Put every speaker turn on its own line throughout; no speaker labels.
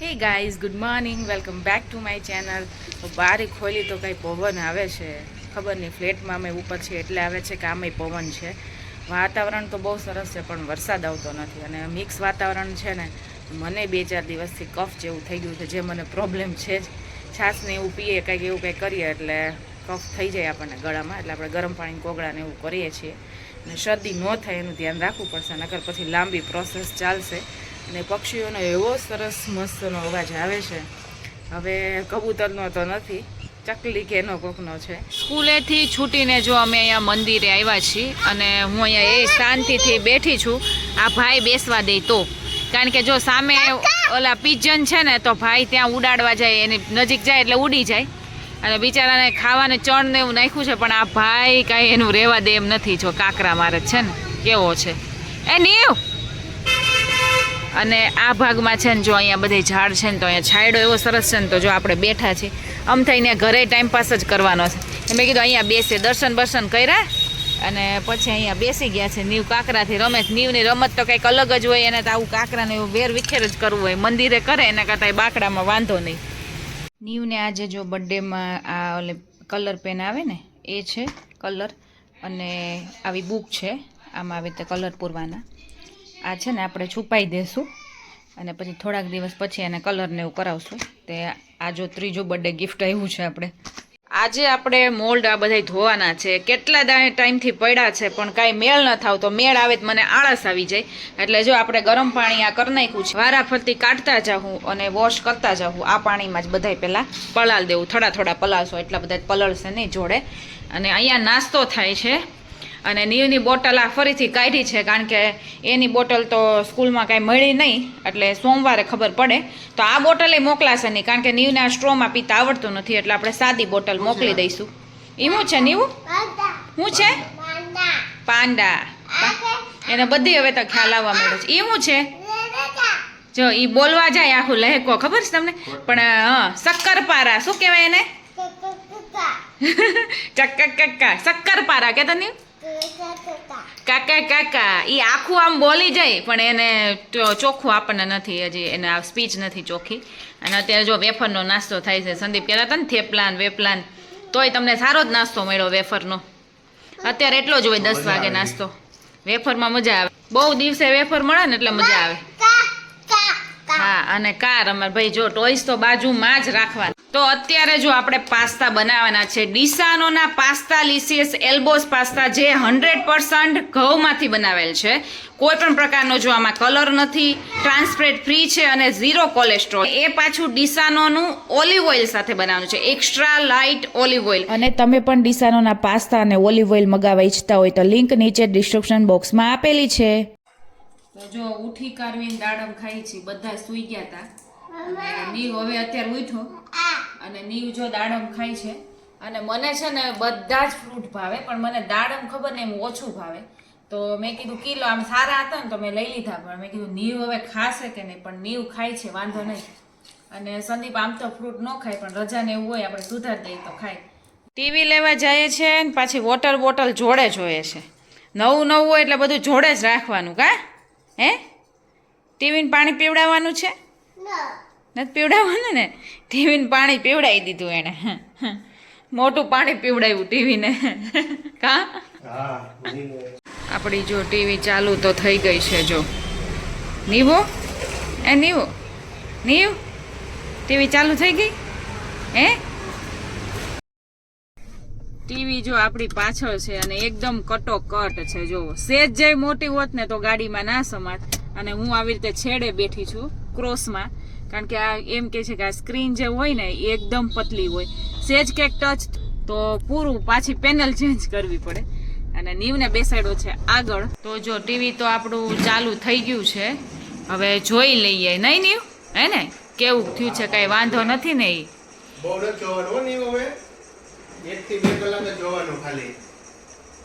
Hey guys, good morning, welcome back to my channel. બારી ખોલી તો કંઈ પવન આવે છે, ખબર નહીં ફ્લેટમાં અમે ઉપર છીએ એટલે આવે છે કે આમાંય પવન છે. વાતાવરણ તો બહુ સરસ છે પણ વરસાદ આવતો નથી અને મિક્સ વાતાવરણ છે ને. મને 2-4 દિવસથી કફ જેવું થઈ ગયું છે, જે મને પ્રોબ્લેમ છે જ. છાશને એવું પીએ કંઈક એવું કંઈક કરીએ એટલે કફ થઈ જાય આપણને ગળામાં, એટલે આપણે ગરમ પાણી કોગળાને એવું કરીએ છીએ. અને શરદી ન થાય એનું ધ્યાન રાખવું પડશે, નકર પછી લાંબી પ્રોસેસ ચાલશે. અને પક્ષીઓનો એવો સરસ મસ્તનો અવાજ આવે છે. હવે કબૂતરનો તો નથી, ચકલી કે એનો કોકનો છે. સ્કૂલેથી છૂટીને જો અમે અહીંયા મંદિરે આવ્યા છીએ અને હું અહીંયા એ શાંતિથી બેઠી છું. આ ભાઈ બેસવા દે તો, કારણ કે જો સામે ઓલા પિજન છે ને તો ભાઈ ત્યાં ઉડાડવા જાય, એની નજીક જાય એટલે ઉડી જાય. અને બિચારાને ખાવાને ચણ ને એવું નાખ્યું છે પણ આ ભાઈ કાંઈ એનું રહેવા દે એમ નથી. જો કાંકરા મારે છે ને કેવો છે એ નીવ. અને આ ભાગમાં છે ને જો અહીંયા બધે ઝાડ છે ને તો અહીંયા છાંયડો એવો સરસ છે ને, તો જો આપણે બેઠા છીએ આમ થઈને ઘરે ટાઈમપાસ જ કરવાનો છે. મેં કીધું અહીંયા બેસે, દર્શન બર્શન કર્યા અને પછી અહીંયા બેસી ગયા છે. નીવ કાંકરાથી રમે છે. નીવની રમત તો કંઈક અલગ જ હોય, એને તો આવું કાંકરાને એવું વેર વિખેર જ કરવું હોય. મંદિરે કરે એના કરતાં બાકડામાં વાંધો નહીં. નીવને આજે જો બર્થડેમાં આ ઓલે કલર પેન આવે ને એ છે કલર, અને આવી બુક છે, આમાં આવી રીતે કલર પૂરવાના. આ છે ને આપણે છુપાઈ દઈશું અને પછી થોડાક દિવસ પછી એને કલરને એવું કરાવશું. તે આ જો ત્રીજો બર્થડે ગિફ્ટ આવ્યું છે આપણે. આજે આપણે મોલ્ડ આ બધા ધોવાના છે. કેટલા ટાઈમથી પડ્યા છે પણ કાંઈ મેળ ન થાવ. તો મેળ આવે તો મને આળસ આવી જાય, એટલે જો આપણે ગરમ પાણી આ કરી નાખ્યું છે. વારાફરતી કાઢતા જાઉં અને વોશ કરતા જાઉં. આ પાણીમાં જ બધાય પહેલાં પલાળ દેવું. થોડા પલાળશો એટલા બધા પલળશે નહીં જોડે. અને અહીંયા નાસ્તો થાય છે. અને નીવની બોટલ આ ફરીથી કાઢી છે, કારણ કે એની બોટલ તો સ્કૂલમાં કાંઈ મળી નહીં, એટલે સોમવારે ખબર પડે. તો આ બોટલે મોકલાશે નહીં, કારણ કે નીવને આ સ્ટ્રોમાં પીતા આવડતું નથી, એટલે આપણે સાદી બોટલ મોકલી દઈશું. એ શું છે નીવ? શું છે? પાંડા. એને બધી હવે તો ખ્યાલ આવવા માંડ્યો છે. એ શું છે? જો એ બોલવા જાય આખું લહેકો, ખબર છે તમને? પણ હા, શક્કરપારા. શું કહેવાય એને? ચક્કા શક્કરપારા કહેતા નીવ? કાકા કાકા. એ આખું આમ બોલી જાય પણ એને ચોખ્ખું આપણને નથી, હજી એને આ સ્પીચ નથી ચોખ્ખી. અને અત્યારે જો વેફરનો નાસ્તો થાય છે. સંદીપ કહેતા હતા ને થેપલાન વેપલાન, તોય તમને સારો જ નાસ્તો મળ્યો વેફરનો. અત્યારે એટલો જ હોય 10 વાગે નાસ્તો. વેફરમાં મજા આવે. બહુ દિવસે વેફર મળે ને એટલે મજા આવે. હા, અને કાર અમારે ભાઈ જો ટોયસ તો બાજુમાં જ રાખવાના. તો અત્યારે જો આપણે પાસ્તા બનાવવાના છે. ડિસાનોના પાસ્તા લિસિયસ એલ્બોસ પાસ્તા, જે 100% ઘઉંમાંથી બનાવેલ છે. કોઈ પણ પ્રકારનો જો આમાં કલર નથી, ટ્રાન્સફેટ ફ્રી છે અને 0 કોલેસ્ટ્રોલ. એ પાછું ડિસાનોનું ઓલિવ ઓઇલ સાથે બનાવવાનું છે, એક્સ્ટ્રા લાઇટ ઓલિવ ઓઇલ. અને તમે પણ ડિસાનોના પાસ્તા અને ઓલિવ ઓઇલ મગાવવા ઈચ્છતા હોય તો લિંક નીચે ડિસ્ક્રિપ્શન બોક્સમાં આપેલી છે. તો જો ઉઠી કારવીને દાડમ ખાઈ છે. બધા સૂઈ ગયા હતા. નીવ હવે અત્યારે ઉઠો અને નીવ જો દાડમ ખાય છે. અને મને છે ને બધા જ ફ્રૂટ ભાવે, પણ મને દાડમ ખબર ને એમ ઓછું ભાવે. તો મેં કીધું કિલો આમ સારા હતા ને તો મેં લઈ લીધા, પણ મેં કીધું નીવ હવે ખાશે કે નહીં, પણ નીવ ખાય છે, વાંધો નહીં. અને સંદીપ આમ તો ફ્રૂટ ન ખાય, પણ રજાને એવું હોય આપણે સુધારી દઈએ તો ખાય. ટીવી લેવા જાય છે ને પાછી વોટર બોટલ જોડે જોઈએ છે. નવું હોય એટલે બધું જોડે જ રાખવાનું. કા હે? ટીવીને પાણી પીવડાવવાનું છે? નથી પીવડાવવાનું ને? ટીવીને પાણી પીવડાવી દીધું એણે. મોટું પાણી પીવડાવ્યું ટીવીને. કા આપણી જો ટીવી ચાલુ તો થઈ ગઈ છે. જો નીવો એ નીવો નીવ ટીવી ચાલુ થઈ ગઈ. હે? ટીવી જો આપણી પાછળ છે અને એકદમ કટોકટ છે. જો સેજ જઈ મોટી હોત ને તો ગાડીમાં ના સમાત. અને હું આવી રીતે છેડે બેઠી છું ક્રોસમાં, કારણ કે આ એમ કે છે કે આ સ્ક્રીન જે હોય ને એ એકદમ પતલી હોય. સેજ ક્યાંક ટચ તો પૂરું પાછી પેનલ ચેન્જ કરવી પડે. અને નીવને બેસાડ્યો છે આગળ. તો જો ટીવી તો આપણું ચાલુ થઈ ગયું છે. હવે જોઈ લઈએ નહીં નીવ? હે ને કેવું થયું છે? કઈ વાંધો નથી ને? એ
બહુ ન જોવાનું નીવ. હવે 1 થી 2 કલાક જ જોવાનું ખાલી.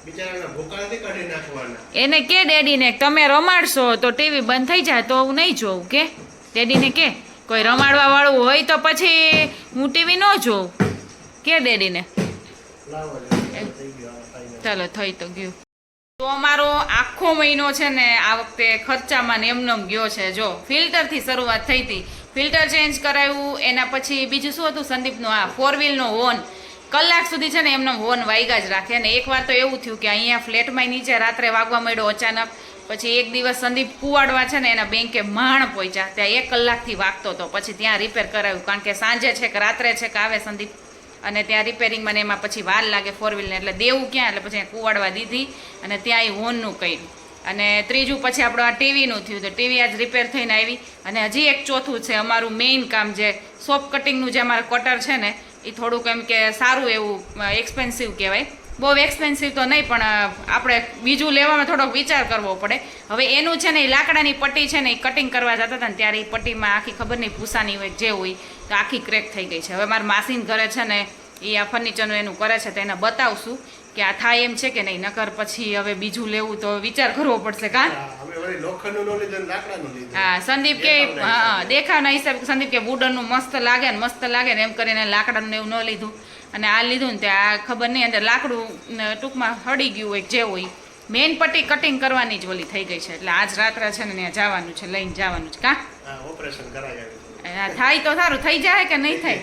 બિચારાના ભૂકાથી કાઢી નાખવાના.
એને કે ડેડીને તમે રમાડશો તો ટીવી બંધ થઈ જાય તો હું નહીં જોઉં. કે ડેડીને કે કોઈ રમાડવા વાળું હોય તો પછી હું ટીવી ન જોઉં. કે ડેડીને. ચાલો થઈ તો ગયું. તો અમારો આખો મહિનો છે ને આ વખતે ખર્ચામાં ને એમનેમ ગયો છે. જો ફિલ્ટરથી શરૂઆત થઈ હતી. ફિલ્ટર ચેન્જ કરાવ્યું. એના પછી બીજું શું હતું સંદીપનું? આ 4 વ્હીલનો હોર્ન કલાક સુધી છે ને એમનો હોર્ન વાગ્યા જ રાખે. અને એકવાર તો એવું થયું કે અહીંયા ફ્લેટમાં નીચે રાત્રે વાગવા માંડ્યો અચાનક. પછી એક દિવસ સંદીપ કુવાડવા છે ને એના બેંકે માણ પહોંચ્યા, ત્યાં 1 કલાકથી વાગતો હતો. પછી ત્યાં રિપેર કરાવ્યું, કારણ કે સાંજે છે કે રાત્રે છે કે આવે સંદીપ, અને ત્યાં રિપેરિંગમાં ને એમાં પછી વાર લાગે 4 વ્હીલને, એટલે દેવું ક્યાં, એટલે પછી કુવાડવા દીધી અને ત્યાં એ હોર્નનું કર્યું. અને ત્રીજું પછી આપણું આ ટીવીનું થયું, તો ટીવી આજ રિપેર થઈને આવી. અને હજી એક ચોથું છે અમારું મેઇન કામ, જે સોપ કટિંગનું જે અમારું કટર છે ને એ થોડુંક એમ કે સારું એવું એક્સપેન્સિવ કહેવાય. બહુ એક્સપેન્સિવ તો નહીં, પણ આપણે બીજું લેવામાં થોડોક વિચાર કરવો પડે. હવે એનું છે ને એ લાકડાની પટ્ટી છે ને એ કટિંગ કરવા જતા હતા ને ત્યારે એ પટ્ટીમાં આખી ખબર નહીં ભૂસાની હોય જે હોય તો આખી ક્રેક થઈ ગઈ છે. હવે મારા માસીન ઘરે છે ને એ આ ફર્નિચરનું એનું કરે છે, તો એને બતાવશું કે આ થાય એમ છે કે નહીં, નકર પછી હવે બીજું લેવું તો વિચાર કરવો પડશે. કાં હા સંદીપ કે હા દેખાવના હિસાબે સંદીપ કે વુડનનું મસ્ત લાગે ને એમ કરીને લાકડાનું એવું ન લીધું અને આ લીધું ને ત્યાં ખબર નહીં અંદર લાકડું ટૂંકમાં હળી ગયું હોય જે હોય. મેઇન પટ્ટી કટિંગ કરવાની જ ઓલી થઈ ગઈ છે, એટલે આજ રાત્રે છે ને ત્યાં જવાનું છે, લઈને જવાનું છે. કાં
ઓપરેશન કરાય
થાય તો સારું, થઈ જાય કે નહીં થાય.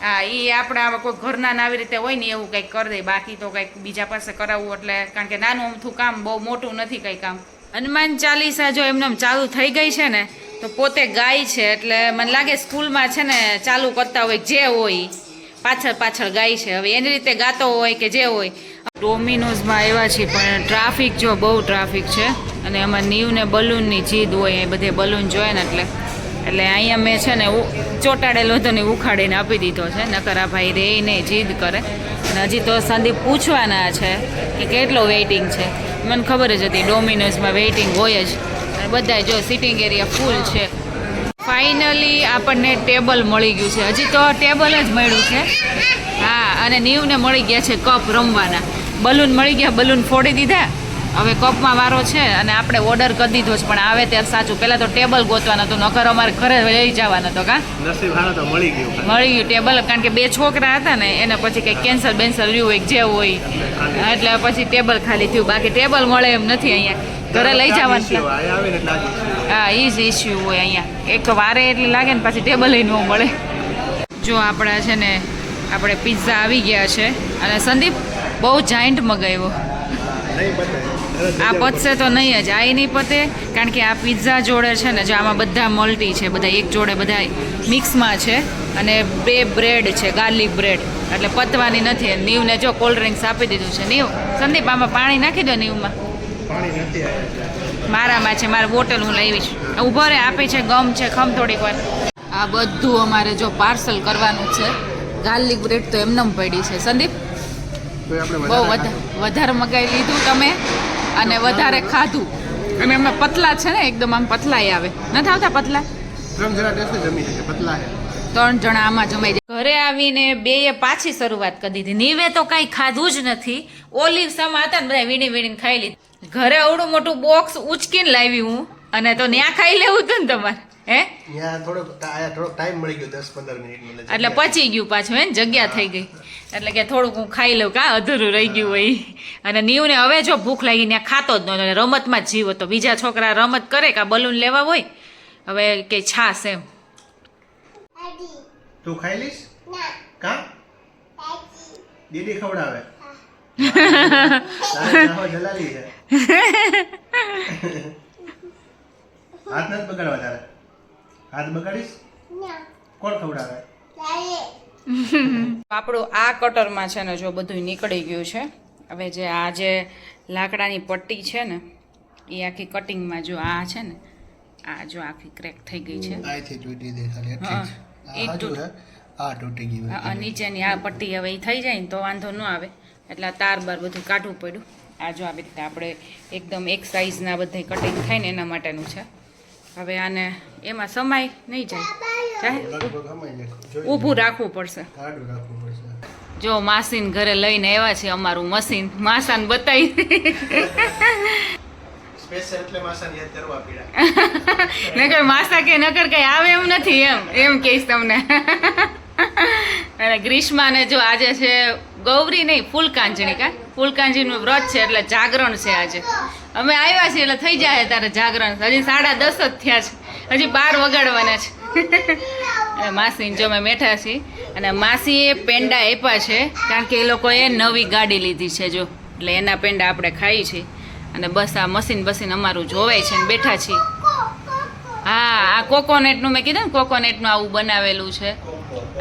હા એ આપણે આવા કોઈ ઘરના આવી રીતે હોય ને એવું કંઈક કરી દે, બાકી તો કંઈક બીજા પાસે કરાવવું એટલે, કારણ કે નાનું અમથું કામ બહુ મોટું નથી કંઈ કામ. હનુમાન ચાલીસા જો એમને ચાલુ થઈ ગઈ છે ને તો પોતે ગાય છે, એટલે મને લાગે સ્કૂલમાં છે ને ચાલુ કરતા હોય જે હોય પાછળ ગાય છે. હવે એની રીતે ગાતો હોય કે જે હોય. ડોમિનોઝમાં આવ્યા છીએ પણ ટ્રાફિક જો બહુ ટ્રાફિક છે, અને એમાં નીવને બલૂનની જીદ હોય, એ બધે બલૂન જોઈએ ને એટલે અહીંયા મેં છે ને ચોંટાડેલો હતો ને ઉખાડીને આપી દીધો છે, નકર આ ભાઈ રે નહીં જીદ કરે. અને હજી તો સંદીપ પૂછવાના છે કે કેટલો વેઇટિંગ છે. મને ખબર જ હતી ડોમિનોઝમાં વેઇટિંગ હોય જ, અને બધા જો સિટિંગ એરિયા ફૂલ છે. ફાઇનલી આપણને ટેબલ મળી ગયું છે, હજી તો ટેબલ જ મળ્યું છે. હા અને નીવને મળી ગયા છે કપ રમવાના. બલૂન મળી ગયા, બલૂન ફોડી દીધા, હવે કપમાં વારો છે. અને આપણે ઓર્ડર કરી દીધો છે, પણ આવે ત્યારે સાચું પહેલાં તો ટેબલ ગોતવાનો હતો, નકર અમારે ઘરે લઈ જવાનો હતો. કાં મળી ગયું ટેબલ, કારણ કે 2 છોકરા હતા ને એને પછી કંઈક કેન્સર બેન્સર રહ્યું હોય જે હોય, એટલે પછી ટેબલ ખાલી થયું. બાકી ટેબલ મળે એમ નથી અહીંયા, ઘરે લઈ જવાનું. હા એ જ ઇસ્યુ હોય અહીંયા, એક તો વારે એટલી લાગે ને પાછી ટેબલ ન મળે. જો આપણા છે ને આપણે પિઝા આવી ગયા છે, અને સંદીપ બહુ જાયન્ટ મગાવ્યો. આ પતશે તો નહીં જ, આ નહીં પતે, કારણ કે આ પિઝા જોડે છે ને જો આમાં બધા મલ્ટી છે, બધા એક જોડે બધા મિક્સમાં છે, અને 2 બ્રેડ છે, ગાર્લિક બ્રેડ, એટલે પતવાની નથી. નીવને જો કોલ્ડ ડ્રિંક્સ આપી દીધું છે. નીવ સંદીપ આમાં પાણી નાખી દો. નીવમાં મારામાં છે, મારે બોટલ હું લાવીશ. ઊભો રે, આપી છે ગમ છે, ખમ થોડીક વાર. આ બધું અમારે જો પાર્સલ કરવાનું છે. ગાર્લિક બ્રેડ તો એમનેમ પડી છે. સંદીપ બહુ વધારે મગાવી લીધું તમે, અને વધારે ખાધું, અને એમાં પતલા છે ને એકદમ આમ પતલાય આવે, નથી આવતા પતલા? 3 જણા આમાં જમાઈ જાય. ઘરે આવીને બેએ પાછી શરૂઆત કરી દીધી. નીવે તો કાંઈ ખાધું જ નથી. ઓલિવ સમા હતા ને બધા વીણીને ખાઈ લીધું. ઘરે અવડું મોટું બોક્સ ઉચકીને લાવી હું, અને તો ત્યાં ખાઈ લેવું હતું ને તમારે. હે
થોડોક ટાઈમ મળી ગયો, 10-15 મિનિટ,
એટલે પચી ગયું પાછું, હે જગ્યા થઈ ગઈ, એટલે કે થોડુંક હું ખાઈ લઉં, કાં અધૂરું રહી ગયું હોય. અને નીવને હવે જો ભૂખ લાગી ત્યાં ખાતો જ નહોતો, રમતમાં જ જીવ હતો. બીજા છોકરા રમત કરે કે બલૂન લેવા હોય, હવે કે છાસ એમ.
તું ખાઈ લઈશ? કા દીદી ખવડાવે? જલાલી છે. હાથ નથી બગાડવા તારે? હાથ બગાડીશ? કોણ ખવડાવે?
આપણું આ કટરમાં છે ને જો બધું નીકળી ગયું છે. હવે જે આ જે લાકડાની પટ્ટી છે ને એ આખી કટિંગમાં જો આ છે ને આ જો આખી ક્રેક થઈ ગઈ છે. નીચેની આ પટ્ટી હવે એ થઈ જાય ને તો વાંધો ન આવે, એટલે તાર બાર બધું કાઢવું પડ્યું. આ જો આવી રીતે આપણે એકદમ એક સાઈઝના બધા કટિંગ થાય ને એના માટેનું છે. હવે આને એમાં સમાય નહીં જાય, ઊભું રાખવું પડશે. જો માસીન ઘરે લઈને આવ્યા છે અમારું મશીન, માસાને બતાવી. નકર માસા કે નકર કઈ આવે એમ નથી, એમ કહીશ તમને. અને ગ્રીષ્માને જો આજે છે ગૌરી નહીં ફૂલકાંજણી, કા ફૂલકાંજણીનું વ્રત છે એટલે જાગરણ છે આજે. અમે આવ્યા છીએ એટલે થઈ જાય તારે જાગરણ. હજી 10:30 જ થયા છે, હજી 12 વગાડવાના છે. અને માસીને જો અમે બેઠા છીએ અને માસીએ પેંડા આપ્યા છે કારણ કે એ લોકોએ નવી ગાડી લીધી છે જો એટલે એના પેંડા આપણે ખાઈએ છીએ અને બસ આ મશીન અમારું જોવાય છે ને બેઠા છીએ. હા આ કોકોનેટનું મેં કીધું ને કોકોનેટનું આવું બનાવેલું છે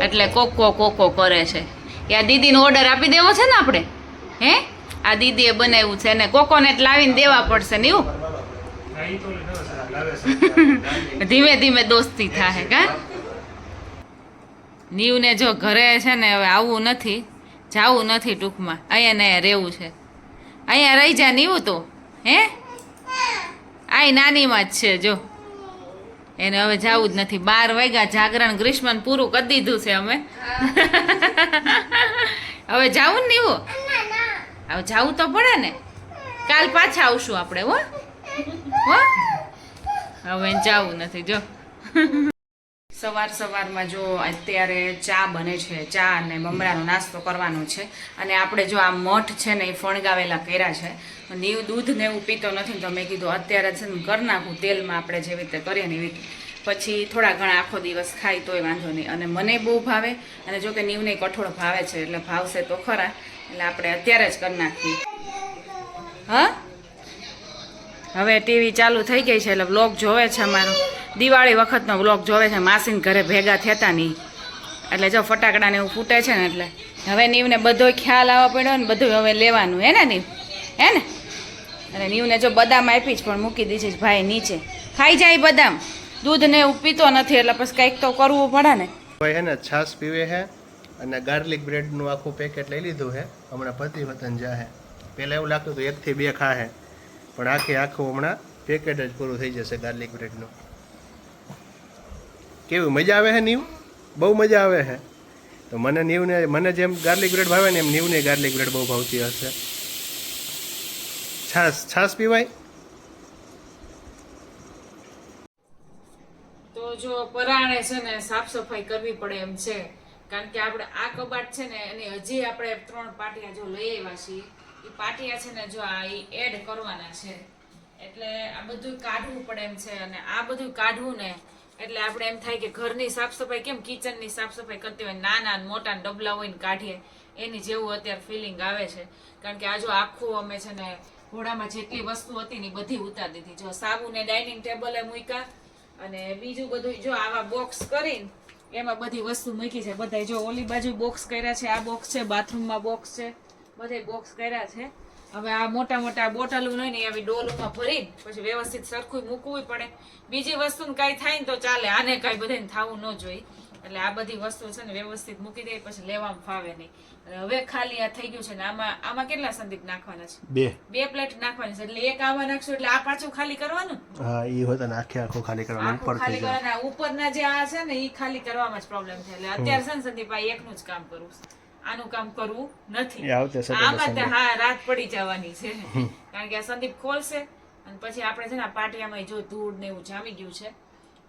એટલે કોકો કરે છે. કે આ દીદીનો ઓર્ડર આપી દેવો છે ને આપણે હે આ દીદીએ બનાવ્યું છે અને કોકોનેટ લાવીને દેવા પડશે ને એવું ધીમે ધીમે દોસ્તી થાય કા. નીવને જો ઘરે છે ને હવે આવવું નથી જાવું નથી ટૂંકમાં અહીંયા ને અહીંયા રહેવું છે. અહીંયા રહી જા નીવું તો હે આય નાનીમાં જ છે જો એને હવે જવું જ નથી. 12 વાગ્યા જાગરણ ગ્રીષ્મન પૂરું કરી દીધું છે અમે હવે જાવું ને નીવું હવે જાવું તો પડે ને કાલ પાછા આવશું આપણે હો હવે જાવું નથી જો. સવારમાં જો અત્યારે ચા બને છે ચા અને મમરાનો નાસ્તો કરવાનો છે અને આપણે જો આ મઠ છે ને એ ફણગાવેલા કર્યા છે. નીવ દૂધ ને એવું પીતો નથી તો મેં કીધું અત્યારે છે ને કરી નાખું તેલમાં આપણે જેવી રીતે કરીએ ને એવી રીતે પછી થોડા ઘણા આખો દિવસ ખાય તોય વાંધો નહીં. અને મને બહુ ભાવે અને જો કે નીવને કઠોળ ભાવે છે એટલે ભાવશે તો ખરા એટલે આપણે અત્યારે જ કરી નાખીએ. હા હવે ટીવી ચાલુ થઈ ગઈ છે એટલે વ્લોગ જોવે છે અમારો દિવાળી વખતનો વ્લોગ જોવે છે. માસીને ઘરે ભેગા થતા નહીં એટલે જો ફટાકડાને એવું ફૂટે છે ને એટલે હવે નીવને બધો ખ્યાલ આવવા પડ્યો ને બધું હવે લેવાનું હે ને નીવ હે ને. અને નીવને જો બદામ આપી જ પણ મૂકી દીધી છે ભાઈ નીચે ખાઈ જાય બદામ દૂધ ને એવું પીતો નથી એટલે પછી કંઈક તો કરવું પડે ને.
ભાઈ હે ને છાશ પીવે છે અને ગાર્લિક બ્રેડનું આખું પેકેટ લઈ લીધું છે. હમણાં પતિ વતન જાહે પહેલાં એવું લાગતું હતું 1 થી 2 ખાહે પણ આખું હમણાં પેકેટ જ પૂરું થઈ જશે ગાર્લિક બ્રેડનું. કેવું મજા આવે છે નીવ બહુ મજા આવે છે. તો મને જેમ ગાર્લિક બ્રેડ ભાવે ને એમ નીવને ગાર્લિક બ્રેડ બહુ ભાવતી હશે. છાશ પીવાય
તો જો પરાણે છે ને સાફ સફાઈ કરવી પડે એમ છે કારણ કે આપણે આ કબાટ છે ને એની હજી આપણે 3 પાટિયા જો લઈ આવ્યા છીએ એ પાટિયા છે ને જો આ એડ કરવાના છે એટલે આ બધું કાઢવું પડે એમ છે. અને આ બધું કાઢવું ને એટલે આપણે એમ થાય કે ઘરની સાફ સફાઈ કેમ કિચનની સાફ સફાઈ કરતી હોય નાના મોટા ડબલા હોય ને કાઢીએ એની જેવું અત્યારે ફિલિંગ આવે છે કારણ કે આ જો આખું અમે છે ને ઘોડામાં જેટલી વસ્તુ હતી ને બધી ઉતારી દીધી. જો સાબુ ને ડાઇનિંગ ટેબલે મૂક્યા અને બીજું બધું જો આવા બોક્સ કરીને એમાં બધી વસ્તુ મૂકી છે. બધા જો ઓલી બાજુ બોક્સ કર્યા છે આ બોક્સ છે બાથરૂમમાં બોક્સ છે બધે બોક્સ કર્યા છે. હવે આ મોટા બોટલું નહીં ને આવી ડોલમાં ભરીને પછી વ્યવસ્થિત સરખું મૂકવું પડે. બીજી વસ્તુને કાંઈ થાય ને તો ચાલે આને કાંઈ બધાને થવું ન જોઈએ એટલે આ બધી વસ્તુ છે ને વ્યવસ્થિત મૂકી દે પછી લેવામાં ફાવે નહીં. હવે ખાલી આ થઈ ગયું છે ને આમાં કેટલા સંદીપ નાખવાના છે 2 પ્લેટ નાખવાની છે એટલે એક આમાં નાખશું એટલે આ પાછું ખાલી કરવાનું.
હા ઈ હોતા ને આખું ખાલી કરવાનું
ખાલી કરવાના ઉપરના જે આ છે ને ઈ ખાલી કરવામાં જ પ્રોબ્લેમ છે એટલે અત્યારે છે ને સંદીપ આ એકનું જ કામ કરવું આનું કામ કરવું નથી. આમાં હા રાત પડી જવાની છે કારણ કે આ સંદીપ ખોલશે અને પછી આપણે છે ને પાટિયામાં જો ધૂળ ને એવું જામી ગયું છે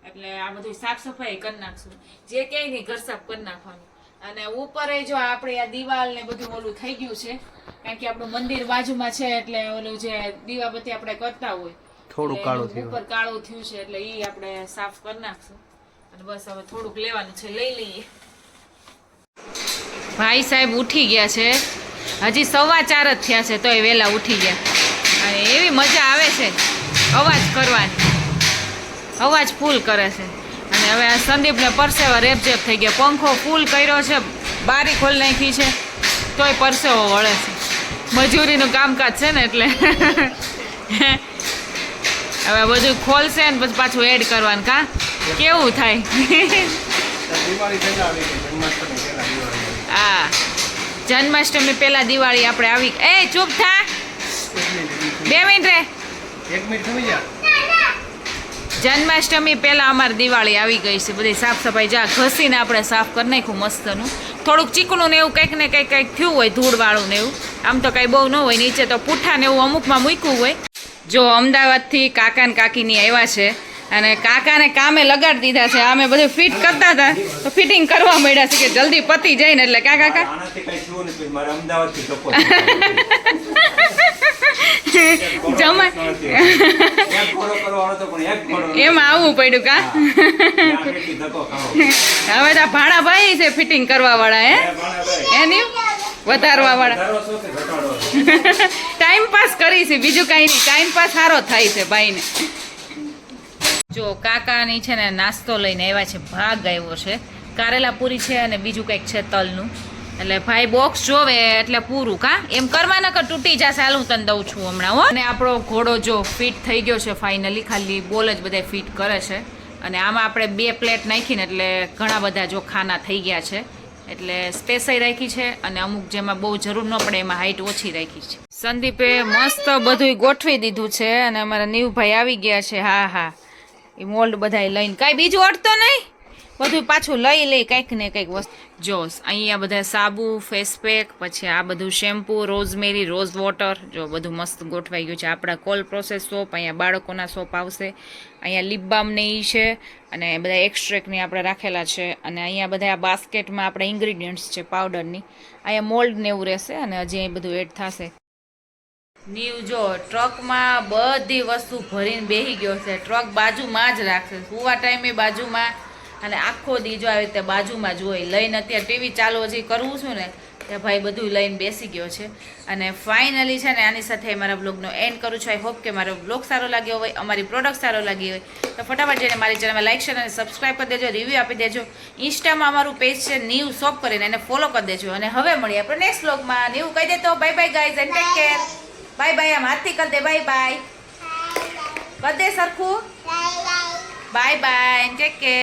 એટલે આ બધું સાફ સફાઈ કરી નાખશું. જે ક્યાંય નહીં ઘર સાફ કરી નાખવાનું. અને ઉપર જો આપણે આ દિવાલ ને બધું ઓલું થઈ ગયું છે કારણ કે આપણું મંદિર બાજુમાં છે એટલે ઓલું જે દીવાબત્તી આપણે કરતા હોય થોડું કાળું થયું ઉપર કાળું થયું છે એટલે ઈ આપણે સાફ કરી નાખશું. અને બસ હવે થોડુંક લેવાનું છે લઈ લઈએ. ભાઈ સાહેબ ઉઠી ગયા છે હજી 4:15 જ થયા છે તોય વહેલા ઉઠી ગયા અને એવી મજા આવે છે અવાજ કરવાની અવાજ ફૂલ કરે છે. અને હવે આ સંદીપને પરસેવા રેપઝેપ થઈ ગયા પંખો ફૂલ કર્યો છે બારી ખોલી નાખી છે તોય પરસેવો વળે છે. મજૂરીનું કામકાજ છે ને એટલે હવે બધું ખોલશે ને પછી પાછું એડ કરવાનું કા કેવું થાય. હા જન્માષ્ટમી પહેલા દિવાળી આપણે આવી એ ચૂપ થા 2 મિનિટ રે
1 મિનિટ થમી જા.
જન્માષ્ટમી પહેલા અમારી દિવાળી આવી ગઈ છે. બધી સાફ સફાઈ જા ઘસીને આપણે સાફ કરી નાખ્યું મસ્તનું. થોડુંક ચીકણું ને એવું કંઈક ને કંઈક થયું હોય ધૂળવાળું ને એવું આમ તો કંઈ બહુ ન હોય નીચે તો પૂઠા ને એવું અમુકમાં મૂક્યું હોય. જો અમદાવાદથી કાકા ને કાકીની આવ્યા છે અને કાકાને કામે લગાડી દીધા છે. અમે બધું ફિટ કરતા હતા તો ફિટિંગ કરવા માંડ્યા છે કે જલ્દી પતી જાય ને એટલે કાકા જમાય એમાં આવવું પડ્યું કા હવે તો ભાડા ભાઈ છે ફિટિંગ કરવા વાળા હે એની વધારવા વાળા ટાઈમ પાસ કરી છે બીજું કઈ નહીં ટાઈમ પાસ સારો થાય છે ભાઈને જો કાકાની છે ને નાસ્તો લઈને આવ્યા છે ભાગ આવ્યો છે કારેલા પૂરી છે અને બીજું કંઈક છે તલનું એટલે ભાઈ બોક્સ જોવે એટલે પૂરું કા એમ કરવા ન કર તૂટી જશે હાલ હું તને દઉં છું હમણાં હો અને આપણો ઘોડો જો ફિટ થઈ ગયો છે ફાઇનલી ખાલી બોલ જ બધા ફિટ કરે છે અને આમાં આપણે 2 પ્લેટ નાખીને એટલે ઘણા બધા જો ખાના થઈ ગયા છે એટલે સ્પેસય રાખી છે અને અમુક જેમાં બહુ જરૂર ન પડે એમાં હાઈટ ઓછી રાખી છે સંદીપે મસ્ત બધું ગોઠવી દીધું છે અને અમારા નીવભાઈ આવી ગયા છે હા એ મોલ્ડ બધાય લઈને કાંઈ બીજું અડતો નહીં બધું પાછું લઈ કંઈક ને કંઈક વસ્તુ જો અહીંયા બધા સાબુ ફેસ પેક પછી આ બધું શેમ્પૂ રોઝમેરી રોઝ વોટર જો બધું મસ્ત ગોઠવાઈ ગયું છે આપણા કોલ પ્રોસેસ સોપ અહીંયા બાળકોના સોપ આવશે અહીંયા લિપ બામ ને ઈ છે અને બધા એક્સ્ટ્રેક્ટની આપણે રાખેલા છે અને અહીંયા બધા આ બાસ્કેટમાં આપણા ઇન્ગ્રીડિયન્ટ્સ છે પાવડરની અહીંયા મોલ્ડ ને એવું રહેશે અને હજી અહીં બધું એડ થશે નીવ જો ટ્રકમાં બધી વસ્તુ ભરીને બેસી ગયો છે ટ્રક બાજુમાં જ રાખશે સુવા ટાઈમે બાજુમાં અને આખો દી જો આવી રીતે બાજુમાં જ હોય લઈને અત્યારે ટીવી ચાલુ હજી કરવું છું ને ત્યાં ભાઈ બધું લઈને બેસી ગયો છે અને ફાઇનલી છે ને આની સાથે મારા બ્લોગનો એન્ડ કરું છું આઈ હોપ કે મારો બ્લોગ સારો લાગ્યો હોય અમારી પ્રોડક્ટ સારો લાગી હોય તો ફટાફટ જઈને મારી ચેનલમાં લાઈક શેર અને સબસ્ક્રાઈબ કરી દેજો રિવ્યૂ આપી દેજો ઇન્સ્ટામાં અમારું પેજ છે નીવ શોપ કરીને એને ફોલો કરી દેજો અને હવે મળીએ આપણે નેક્સ્ટ બ્લોગમાં નીવ કહી દે તો bye bye guys and take care bye bye આમ હાથથી કરી દે બાય બાય કરી દે સરખું બાય બાય ટેક કેર